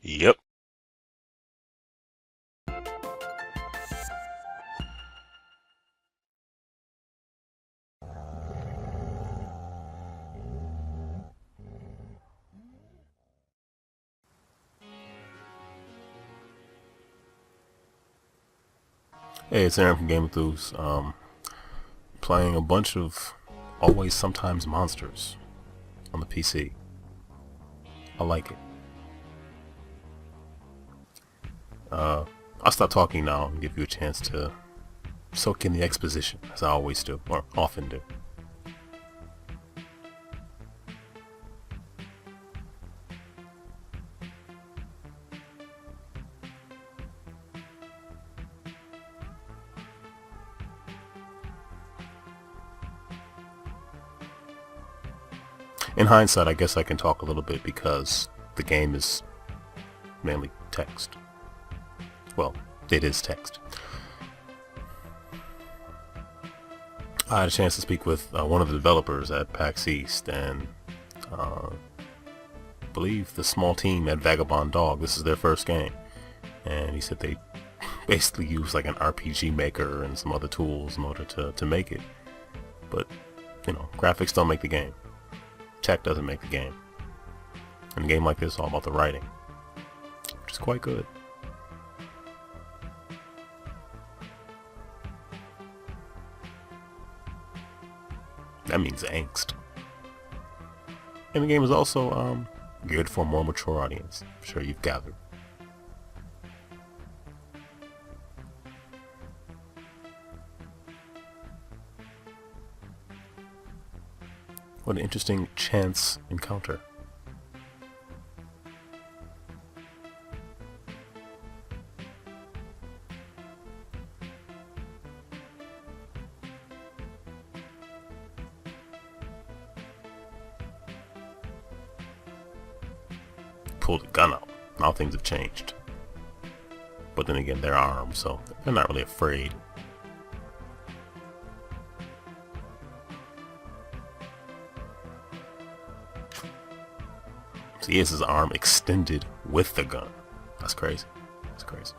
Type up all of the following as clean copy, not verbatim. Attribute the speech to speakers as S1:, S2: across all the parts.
S1: Yep. Hey, it's Aaron from GameEnthus. Playing a bunch of Always Sometimes Monsters on the PC. I like it. I'll stop talking now and give you a chance to soak in the exposition, as I always do, or often do. In hindsight, I guess I can talk a little bit because the game is mainly text. Well, it is text. I had a chance to speak with one of the developers at PAX East, and I believe the small team at Vagabond Dog. This is their first game, and he said they basically use like an RPG maker and some other tools in order to make it. But you know, graphics don't make the game. Tech doesn't make the game. And a game like this is all about the writing, which is quite good. That means angst. And the game is also geared for a more mature audience. I'm sure you've gathered. What an interesting chance encounter. Pulled a gun out. Now things have changed. But then again, they're armed, so they're not really afraid. So he has his arm extended with the gun. That's crazy. That's crazy.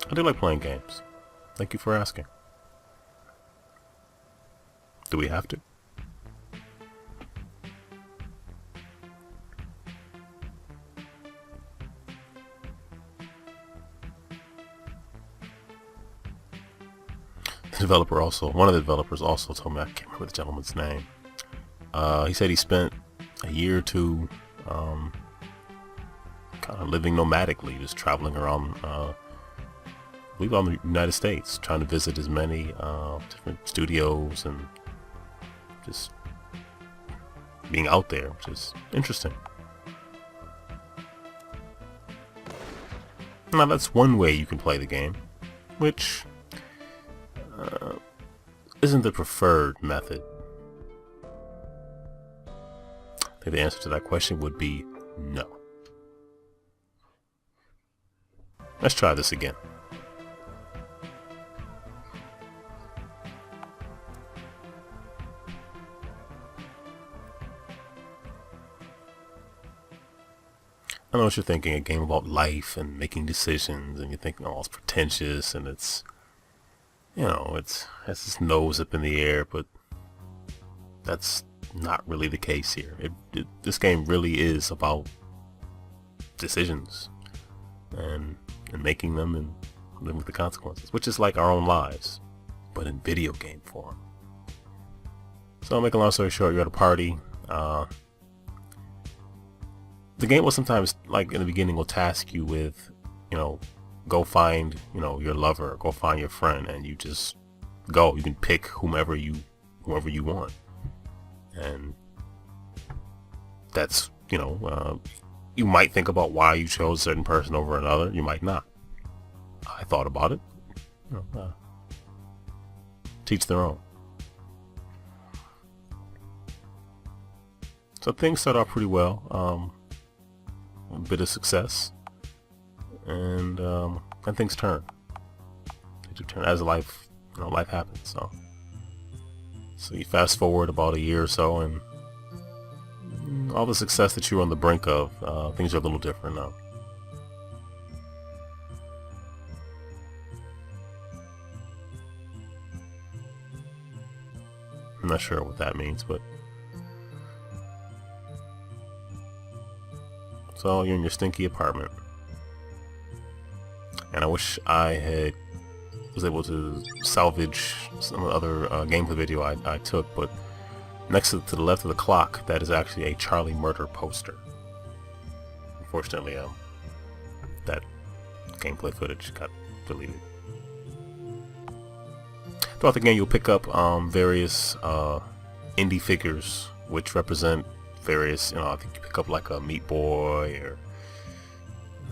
S1: I do like playing games. Thank you for asking. Do we have to? One of the developers also told me, I can't remember the gentleman's name. He said he spent a year or two kind of living nomadically, just traveling around, I believe, on the United States, trying to visit as many different studios and just being out there, which is interesting. Now that's one way you can play the game, which isn't the preferred method. I think the answer to that question would be no. Let's try this again. I know what you're thinking, a game about life and making decisions, and you're thinking, oh, it's pretentious and it's, you know, it has its nose up in the air, but that's not really the case here. This game really is about decisions and making them and living with the consequences, which is like our own lives, but in video game form. So I'll make a long story short, you're at a party. The game will sometimes, like in the beginning, will task you with, you know, go find, you know, your lover, go find your friend, and you just go. You can pick whoever you want, and that's, you know, you might think about why you chose a certain person over another. You might not. I thought about it. You know, teach their own. So things start off pretty well. A bit of success, and things turn. They do turn as life, you know, life happens. So you fast forward about a year or so, and all the success that you were on the brink of, things are a little different now. I'm not sure what that means, but so you're in your stinky apartment, and I wish I was able to salvage some other gameplay video I took, but next to the left of the clock, that is actually a Charlie murder poster. Unfortunately, that gameplay footage got deleted. Throughout the game, you'll pick up various indie figures, which represent various, I think you pick up like a Meat Boy, or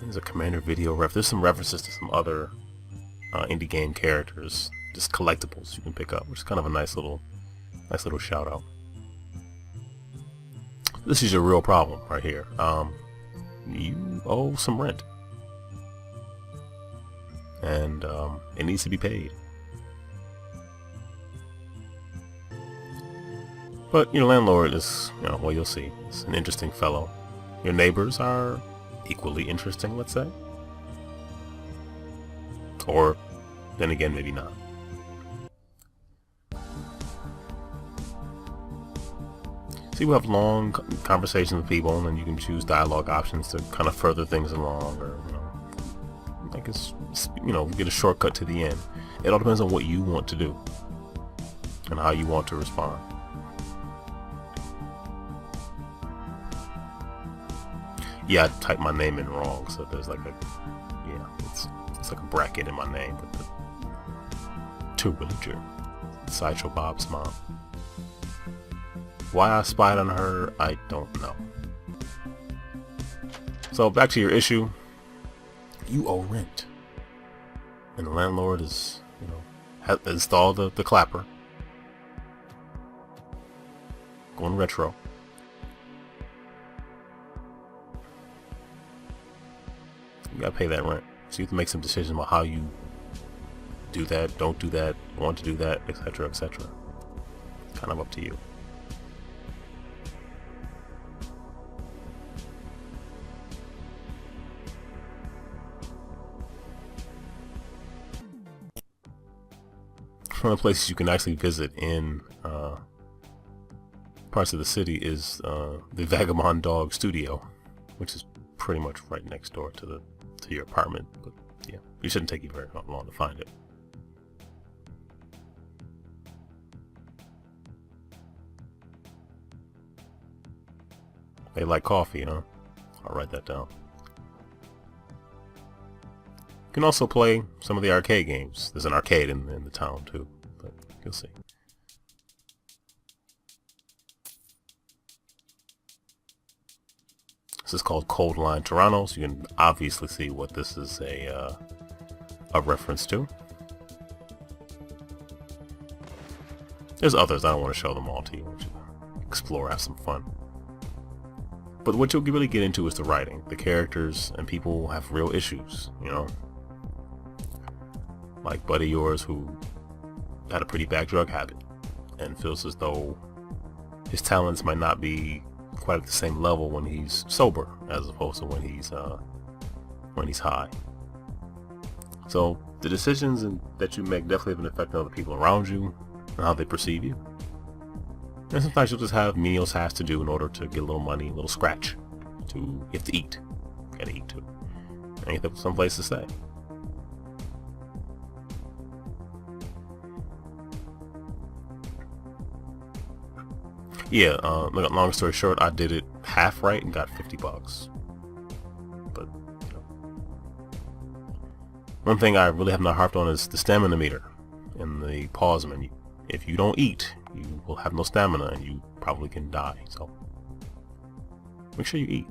S1: there's a Commander video ref. There's some references to some other indie game characters, just collectibles you can pick up, which is kind of a nice little shout out. This is your real problem right here. You owe some rent, and it needs to be paid. But your landlord is, well, you'll see. It's an interesting fellow. Your neighbors are equally interesting, let's say. Or, then again, maybe not. So you have long conversations with people, and then you can choose dialogue options to kind of further things along, or, like it's, get a shortcut to the end. It all depends on what you want to do and how you want to respond. Yeah, I typed my name in wrong, so there's like it's like a bracket in my name with the two villager. Sideshow Bob's mom. Why I spied on her, I don't know. So back to your issue. You owe rent, and the landlord is, has installed the clapper. Going retro. You gotta pay that rent. So you have to make some decisions about how you do that, don't do that, want to do that, etc., etc. Kind of up to you. One of the places you can actually visit in parts of the city is the Vagabond Dog Studio, which is pretty much right next door to your apartment. But yeah, it shouldn't take you very long to find it. They like coffee, huh? I'll write that down. You can also play some of the arcade games. There's an arcade in the town too, but you'll see. This is called Cold Line Toronto, so you can obviously see what this is a reference to. There's others, I don't want to show them all to you. I want you to explore, have some fun. But what you'll really get into is the writing. The characters and people have real issues, Like buddy yours who had a pretty bad drug habit and feels as though his talents might not be quite at the same level when he's sober as opposed to when he's high. So the decisions that you make definitely have an effect on the people around you and how they perceive you. And sometimes you'll just have menial tasks to do in order to get a little money, a little scratch. You have to eat. You gotta eat too. And you have to have some place to stay. Yeah, long story short, I did it half right and got $50. But one thing I really have not harped on is the stamina meter in the pause menu. If you don't eat, you will have no stamina and you probably can die. So make sure you eat.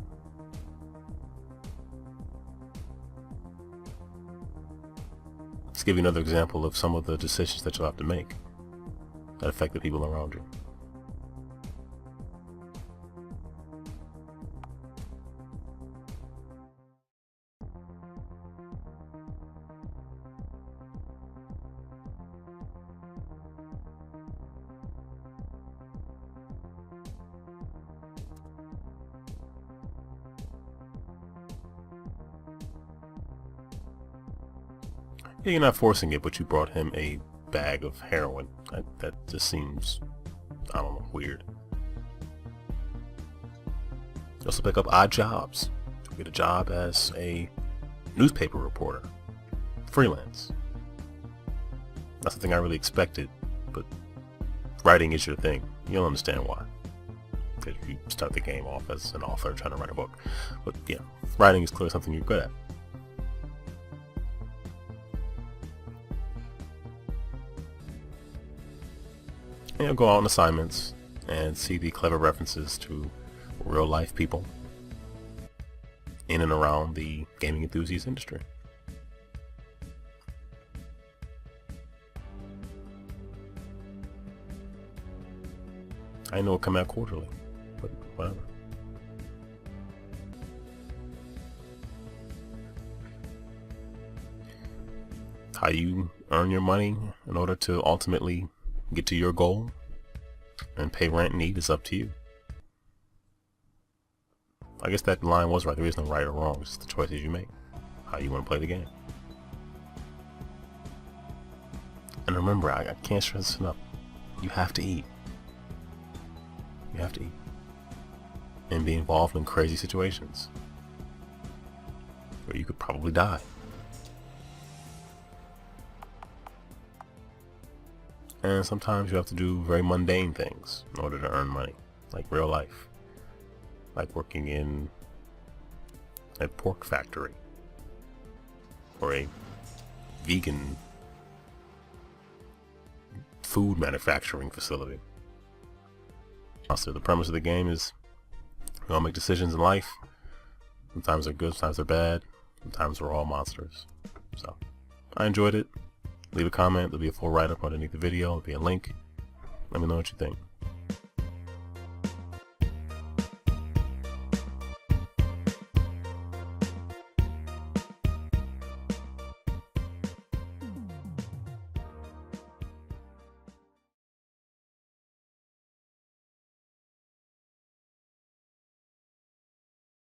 S1: Let's give you another example of some of the decisions that you'll have to make that affect the people around you. Yeah, you're not forcing it, but you brought him a bag of heroin. That just seems, I don't know, weird. You also pick up odd jobs. You get a job as a newspaper reporter. Freelance. Not something I really expected, but writing is your thing. You'll understand why. Because you start the game off as an author trying to write a book. But yeah, writing is clearly something you're good at. And you'll go out on assignments and see the clever references to real life people in and around the gaming enthusiast industry. I know it'll come out quarterly, but whatever. How you earn your money in order to ultimately get to your goal and pay rent and eat is up to you. I guess that line was right. There is no right or wrong. It's the choices you make. How you want to play the game. And remember, I can't stress this enough. You have to eat. You have to eat. And be involved in crazy situations where you could probably die. And sometimes you have to do very mundane things in order to earn money, like real life. Like working in a pork factory or a vegan food manufacturing facility. Also, the premise of the game is we all make decisions in life. Sometimes they're good, sometimes they're bad, sometimes we're all monsters. So, I enjoyed it. Leave a comment, there'll be a full write-up underneath the video, there'll be a link. Let me know what you think.